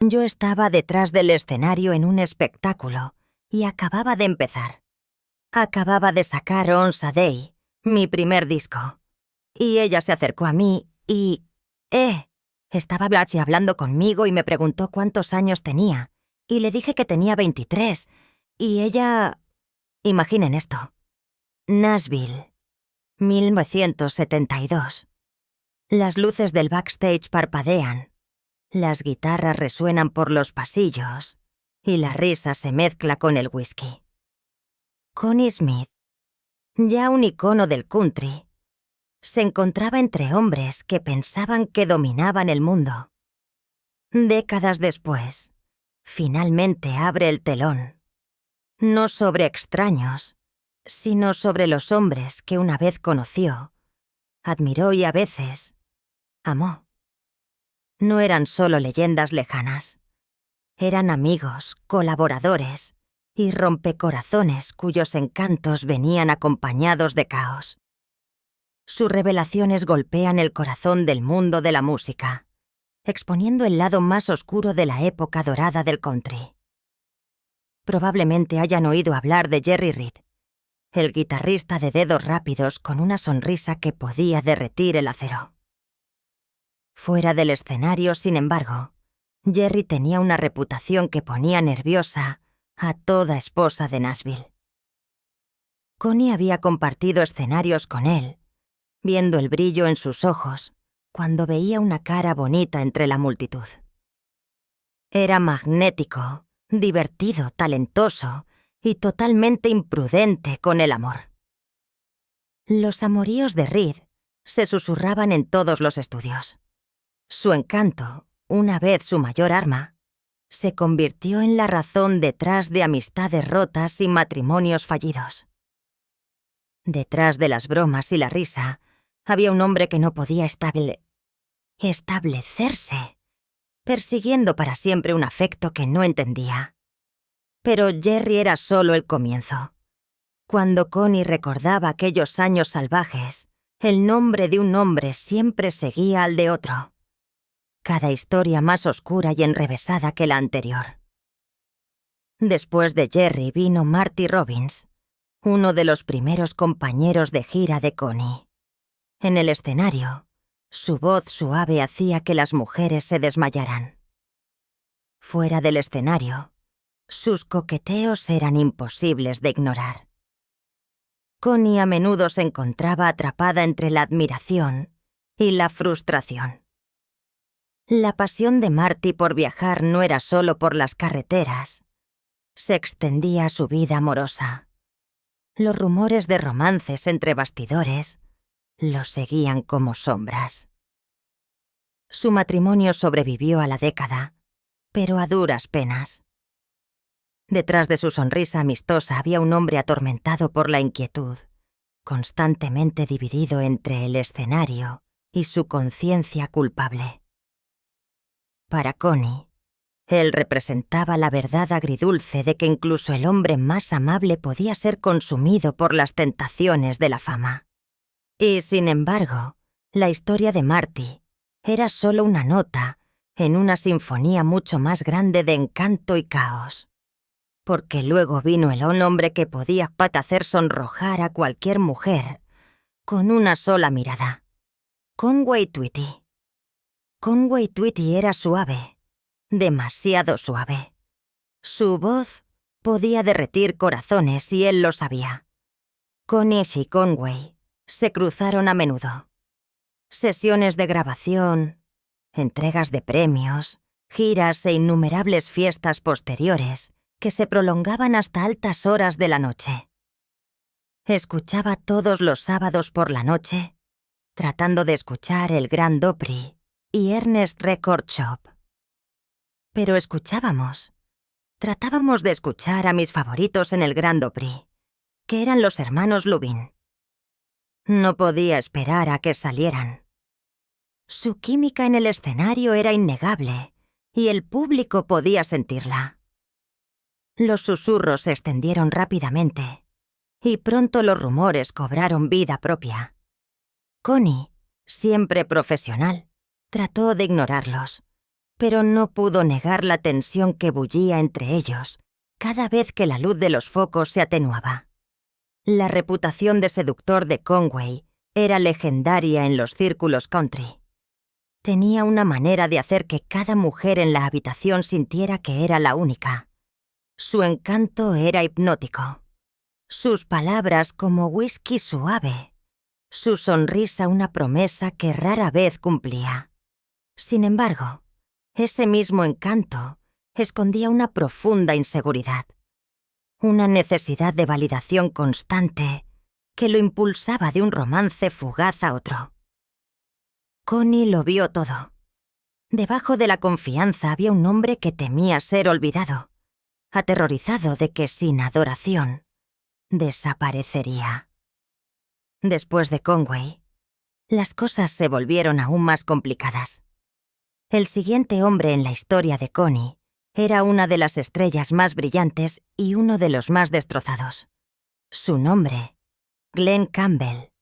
Yo estaba detrás del escenario en un espectáculo y acababa de empezar. Acababa de sacar Once a Day, mi primer disco. Y ella se acercó a mí y... Estaba Blatchy hablando conmigo y me preguntó cuántos años tenía. Y le dije que tenía 23. Y ella... Imaginen esto. Nashville, 1972. Las luces del backstage parpadean. Las guitarras resuenan por los pasillos. Y la risa se mezcla con el whisky. Connie Smith, ya un icono del country, se encontraba entre hombres que pensaban que dominaban el mundo. Décadas después, finalmente abre el telón. No sobre extraños, sino sobre los hombres que una vez conoció, admiró y a veces amó. No eran solo leyendas lejanas. Eran amigos, colaboradores y rompecorazones cuyos encantos venían acompañados de caos. Sus revelaciones golpean el corazón del mundo de la música, exponiendo el lado más oscuro de la época dorada del country. Probablemente hayan oído hablar de Jerry Reed, el guitarrista de dedos rápidos con una sonrisa que podía derretir el acero. Fuera del escenario, sin embargo, Jerry tenía una reputación que ponía nerviosa a toda esposa de Nashville. Connie había compartido escenarios con él, viendo el brillo en sus ojos cuando veía una cara bonita entre la multitud. Era magnético, divertido, talentoso y totalmente imprudente con el amor. Los amoríos de Reed se susurraban en todos los estudios. Su encanto, una vez su mayor arma, se convirtió en la razón detrás de amistades rotas y matrimonios fallidos. Detrás de las bromas y la risa, había un hombre que no podía establecerse, persiguiendo para siempre un afecto que no entendía. Pero Jerry era solo el comienzo. Cuando Connie recordaba aquellos años salvajes, el nombre de un hombre siempre seguía al de otro. Cada historia más oscura y enrevesada que la anterior. Después de Jerry vino Marty Robbins, uno de los primeros compañeros de gira de Connie. En el escenario, su voz suave hacía que las mujeres se desmayaran. Fuera del escenario, sus coqueteos eran imposibles de ignorar. Connie a menudo se encontraba atrapada entre la admiración y la frustración. La pasión de Marty por viajar no era solo por las carreteras. Se extendía a su vida amorosa. Los rumores de romances entre bastidores los seguían como sombras. Su matrimonio sobrevivió a la década, pero a duras penas. Detrás de su sonrisa amistosa había un hombre atormentado por la inquietud, constantemente dividido entre el escenario y su conciencia culpable. Para Connie, él representaba la verdad agridulce de que incluso el hombre más amable podía ser consumido por las tentaciones de la fama. Y, sin embargo, la historia de Marty era solo una nota en una sinfonía mucho más grande de encanto y caos. Porque luego vino el hombre que podía hacer sonrojar a cualquier mujer con una sola mirada. Conway Twitty. Conway Twitty era suave, demasiado suave. Su voz podía derretir corazones y él lo sabía. Connie y Conway se cruzaron a menudo. Sesiones de grabación, entregas de premios, giras e innumerables fiestas posteriores que se prolongaban hasta altas horas de la noche. Escuchaba todos los sábados por la noche, tratando de escuchar el Grand Opry y Ernest Record Shop. Pero tratábamos de escuchar a mis favoritos en el Grand Opry, que eran los hermanos Lubin. No podía esperar a que salieran. Su química en el escenario era innegable, y el público podía sentirla. Los susurros se extendieron rápidamente, y pronto los rumores cobraron vida propia. Connie, siempre profesional, trató de ignorarlos, pero no pudo negar la tensión que bullía entre ellos cada vez que la luz de los focos se atenuaba. La reputación de seductor de Conway era legendaria en los círculos country. Tenía una manera de hacer que cada mujer en la habitación sintiera que era la única. Su encanto era hipnótico. Sus palabras como whisky suave. Su sonrisa una promesa que rara vez cumplía. Sin embargo, ese mismo encanto escondía una profunda inseguridad. Una necesidad de validación constante que lo impulsaba de un romance fugaz a otro. Connie lo vio todo. Debajo de la confianza había un hombre que temía ser olvidado, aterrorizado de que sin adoración desaparecería. Después de Conway, las cosas se volvieron aún más complicadas. El siguiente hombre en la historia de Connie era una de las estrellas más brillantes y uno de los más destrozados. Su nombre, Glenn Campbell.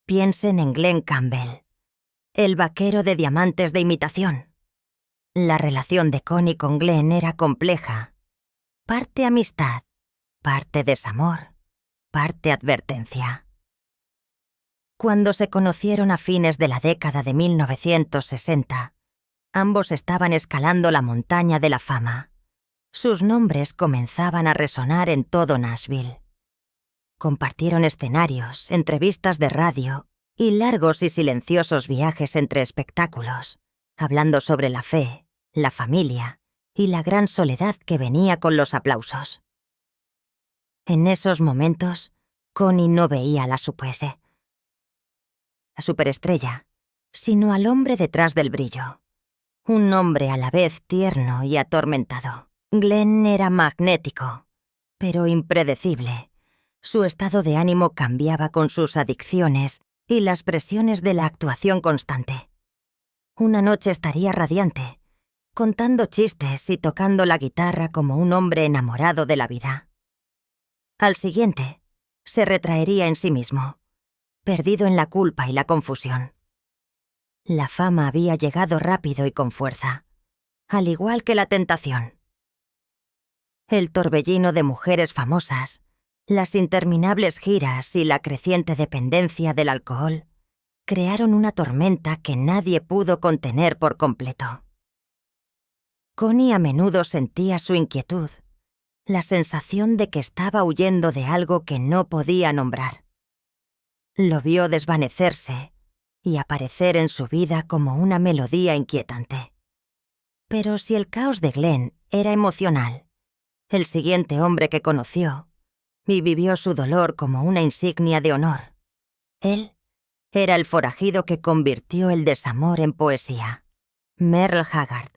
Piensen en Glenn Campbell, el vaquero de diamantes de imitación. La relación de Connie con Glenn era compleja. Parte amistad, parte desamor, parte advertencia. Cuando se conocieron a fines de la década de 1960, ambos estaban escalando la montaña de la fama. Sus nombres comenzaban a resonar en todo Nashville. Compartieron escenarios, entrevistas de radio y largos y silenciosos viajes entre espectáculos, hablando sobre la fe, la familia y la gran soledad que venía con los aplausos. En esos momentos, Connie no veía a la superestrella, sino al hombre detrás del brillo. Un hombre a la vez tierno y atormentado. Glenn era magnético, pero impredecible. Su estado de ánimo cambiaba con sus adicciones y las presiones de la actuación constante. Una noche estaría radiante, contando chistes y tocando la guitarra como un hombre enamorado de la vida. Al siguiente, se retraería en sí mismo, perdido en la culpa y la confusión. La fama había llegado rápido y con fuerza, al igual que la tentación. El torbellino de mujeres famosas, las interminables giras y la creciente dependencia del alcohol crearon una tormenta que nadie pudo contener por completo. Connie a menudo sentía su inquietud, la sensación de que estaba huyendo de algo que no podía nombrar. Lo vio desvanecerse y aparecer en su vida como una melodía inquietante. Pero si el caos de Glenn era emocional, el siguiente hombre que conoció y vivió su dolor como una insignia de honor. Él era el forajido que convirtió el desamor en poesía, Merle Haggard.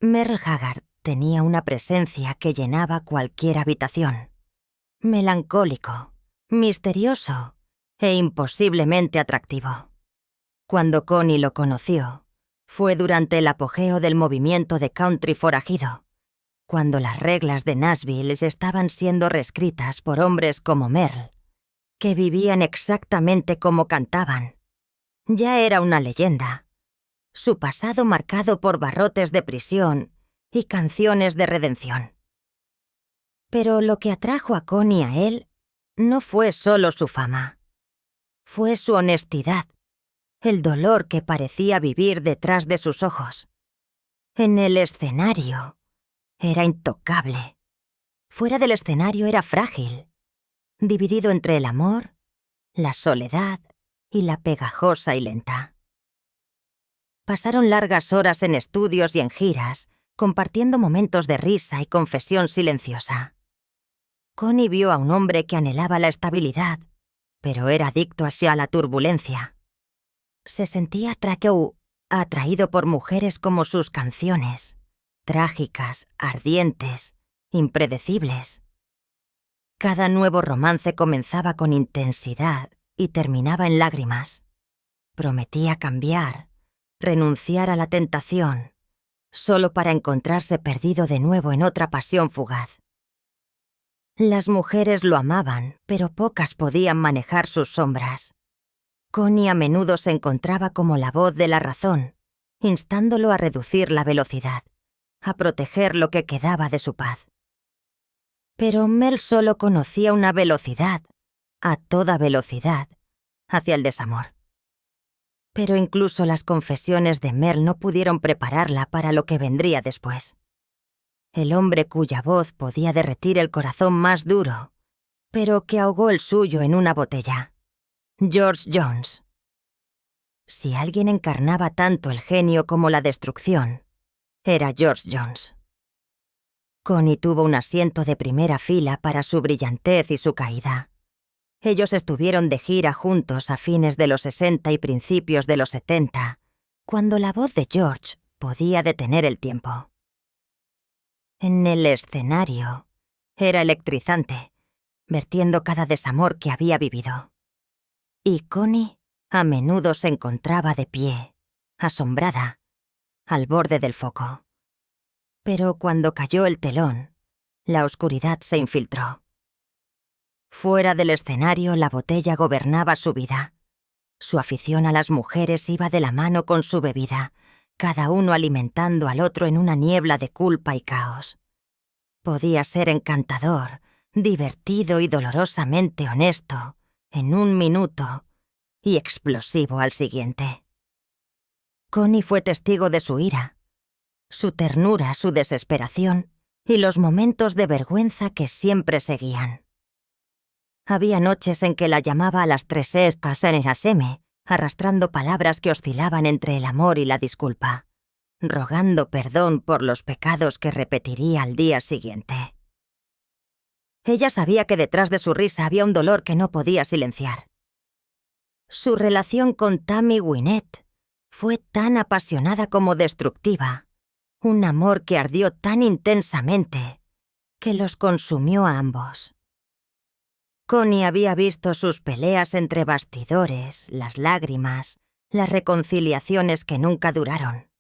Merle Haggard tenía una presencia que llenaba cualquier habitación. Melancólico, misterioso e imposiblemente atractivo. Cuando Connie lo conoció, fue durante el apogeo del movimiento de country forajido, cuando las reglas de Nashville estaban siendo reescritas por hombres como Merle, que vivían exactamente como cantaban. Ya era una leyenda. Su pasado marcado por barrotes de prisión y canciones de redención. Pero lo que atrajo a Connie a él no fue solo su fama. Fue su honestidad, el dolor que parecía vivir detrás de sus ojos. En el escenario era intocable. Fuera del escenario era frágil, dividido entre el amor, la soledad y la pegajosa y lenta. Pasaron largas horas en estudios y en giras, compartiendo momentos de risa y confesión silenciosa. Connie vio a un hombre que anhelaba la estabilidad, pero era adicto hacia la turbulencia. Se sentía atraído por mujeres como sus canciones, trágicas, ardientes, impredecibles. Cada nuevo romance comenzaba con intensidad y terminaba en lágrimas. Prometía cambiar, renunciar a la tentación, solo para encontrarse perdido de nuevo en otra pasión fugaz. Las mujeres lo amaban, pero pocas podían manejar sus sombras. Connie a menudo se encontraba como la voz de la razón, instándolo a reducir la velocidad, a proteger lo que quedaba de su paz. Pero Mel solo conocía una velocidad, a toda velocidad, hacia el desamor. Pero incluso las confesiones de Mel no pudieron prepararla para lo que vendría después. El hombre cuya voz podía derretir el corazón más duro, pero que ahogó el suyo en una botella. George Jones. Si alguien encarnaba tanto el genio como la destrucción, era George Jones. Connie tuvo un asiento de primera fila para su brillantez y su caída. Ellos estuvieron de gira juntos a fines de los 60 y principios de los 70, cuando la voz de George podía detener el tiempo. En el escenario era electrizante, vertiendo cada desamor que había vivido. Y Connie a menudo se encontraba de pie, asombrada, al borde del foco. Pero cuando cayó el telón, la oscuridad se infiltró. Fuera del escenario, la botella gobernaba su vida. Su afición a las mujeres iba de la mano con su bebida, cada uno alimentando al otro en una niebla de culpa y caos. Podía ser encantador, divertido y dolorosamente honesto en un minuto y explosivo al siguiente. Connie fue testigo de su ira, su ternura, su desesperación y los momentos de vergüenza que siempre seguían. Había noches en que la llamaba a las 3 en Eraseme, arrastrando palabras que oscilaban entre el amor y la disculpa, rogando perdón por los pecados que repetiría al día siguiente. Ella sabía que detrás de su risa había un dolor que no podía silenciar. Su relación con Tammy Wynette fue tan apasionada como destructiva, un amor que ardió tan intensamente que los consumió a ambos. Connie había visto sus peleas entre bastidores, las lágrimas, las reconciliaciones que nunca duraron.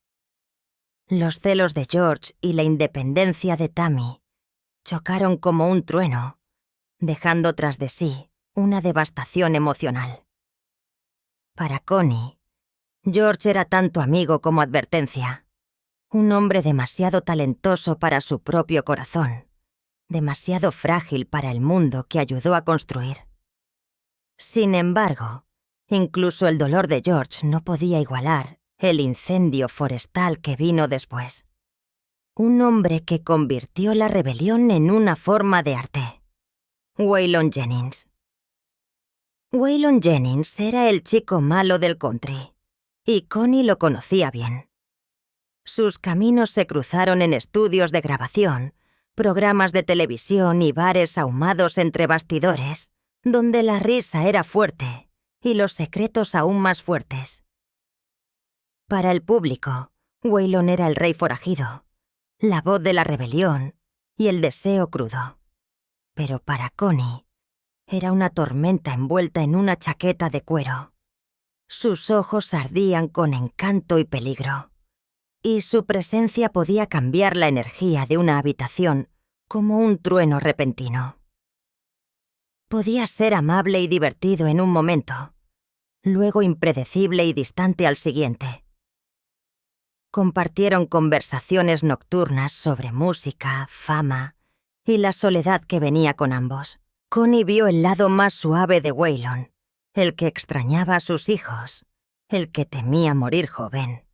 Los celos de George y la independencia de Tammy chocaron como un trueno, dejando tras de sí una devastación emocional. Para Connie, George era tanto amigo como advertencia, un hombre demasiado talentoso para su propio corazón, demasiado frágil para el mundo que ayudó a construir. Sin embargo, incluso el dolor de George no podía igualar el incendio forestal que vino después. Un hombre que convirtió la rebelión en una forma de arte. Waylon Jennings. Waylon Jennings era el chico malo del country, y Connie lo conocía bien. Sus caminos se cruzaron en estudios de grabación, programas de televisión y bares ahumados entre bastidores, donde la risa era fuerte y los secretos aún más fuertes. Para el público, Waylon era el rey forajido, la voz de la rebelión y el deseo crudo. Pero para Connie, era una tormenta envuelta en una chaqueta de cuero. Sus ojos ardían con encanto y peligro, y su presencia podía cambiar la energía de una habitación como un trueno repentino. Podía ser amable y divertido en un momento, luego impredecible y distante al siguiente. Compartieron conversaciones nocturnas sobre música, fama y la soledad que venía con ambos. Connie vio el lado más suave de Waylon, el que extrañaba a sus hijos, el que temía morir joven,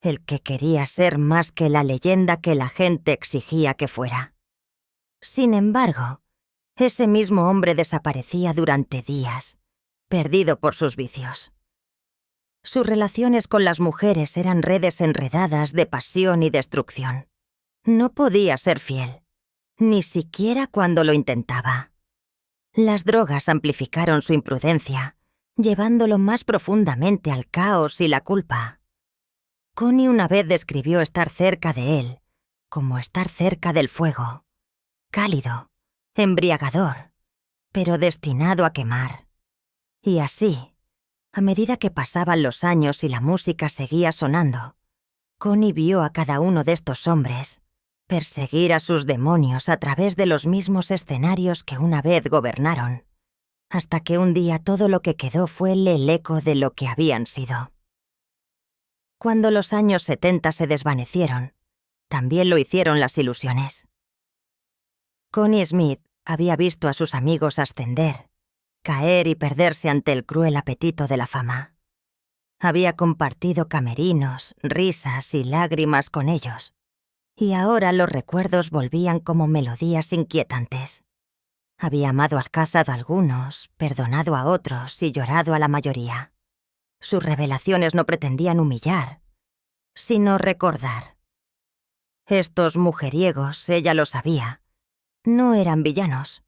el que quería ser más que la leyenda que la gente exigía que fuera. Sin embargo, ese mismo hombre desaparecía durante días, perdido por sus vicios. Sus relaciones con las mujeres eran redes enredadas de pasión y destrucción. No podía ser fiel, ni siquiera cuando lo intentaba. Las drogas amplificaron su imprudencia, llevándolo más profundamente al caos y la culpa. Connie una vez describió estar cerca de él como estar cerca del fuego, cálido, embriagador, pero destinado a quemar. Y así, a medida que pasaban los años y la música seguía sonando, Connie vio a cada uno de estos hombres perseguir a sus demonios a través de los mismos escenarios que una vez gobernaron, hasta que un día todo lo que quedó fue el eco de lo que habían sido. Cuando los años 70 se desvanecieron, también lo hicieron las ilusiones. Connie Smith había visto a sus amigos ascender, caer y perderse ante el cruel apetito de la fama. Había compartido camerinos, risas y lágrimas con ellos, y ahora los recuerdos volvían como melodías inquietantes. Había amado al casado a algunos, perdonado a otros y llorado a la mayoría. Sus revelaciones no pretendían humillar, sino recordar. Estos mujeriegos, ella lo sabía, no eran villanos.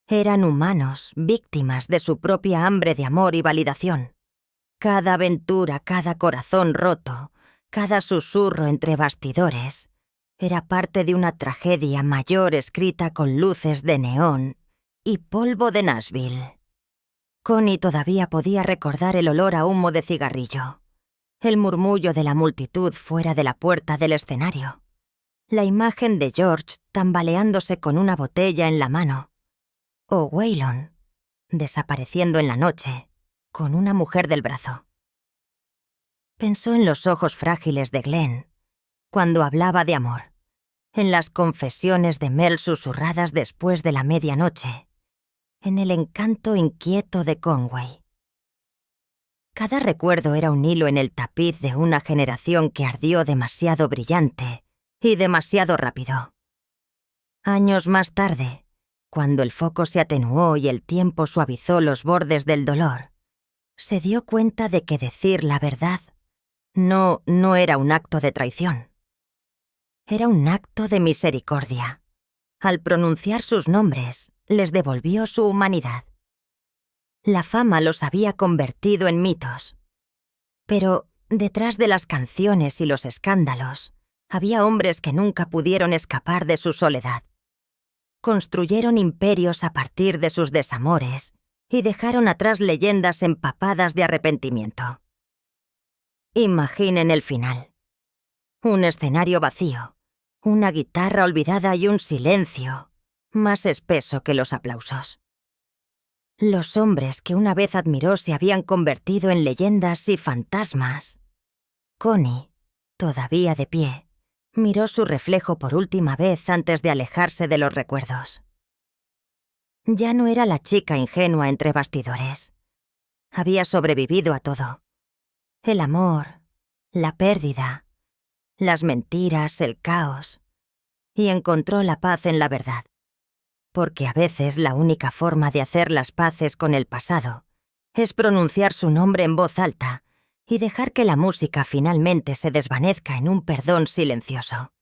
Eran humanos, víctimas de su propia hambre de amor y validación. Cada aventura, cada corazón roto, cada susurro entre bastidores, era parte de una tragedia mayor escrita con luces de neón y polvo de Nashville. Connie todavía podía recordar el olor a humo de cigarrillo, el murmullo de la multitud fuera de la puerta del escenario, la imagen de George tambaleándose con una botella en la mano, o Waylon desapareciendo en la noche con una mujer del brazo. Pensó en los ojos frágiles de Glenn cuando hablaba de amor, en las confesiones de Mel susurradas después de la medianoche, en el encanto inquieto de Conway. Cada recuerdo era un hilo en el tapiz de una generación que ardió demasiado brillante y demasiado rápido. Años más tarde, cuando el foco se atenuó y el tiempo suavizó los bordes del dolor, se dio cuenta de que decir la verdad no era un acto de traición. Era un acto de misericordia. Al pronunciar sus nombres, les devolvió su humanidad. La fama los había convertido en mitos. Pero detrás de las canciones y los escándalos, había hombres que nunca pudieron escapar de su soledad. Construyeron imperios a partir de sus desamores y dejaron atrás leyendas empapadas de arrepentimiento. Imaginen el final. Un escenario vacío, una guitarra olvidada y un silencio más espeso que los aplausos. Los hombres que una vez admiró se habían convertido en leyendas y fantasmas. Connie, todavía de pie, miró su reflejo por última vez antes de alejarse de los recuerdos. Ya no era la chica ingenua entre bastidores. Había sobrevivido a todo. El amor, la pérdida, las mentiras, el caos, y encontró la paz en la verdad. Porque a veces la única forma de hacer las paces con el pasado es pronunciar su nombre en voz alta y dejar que la música finalmente se desvanezca en un perdón silencioso.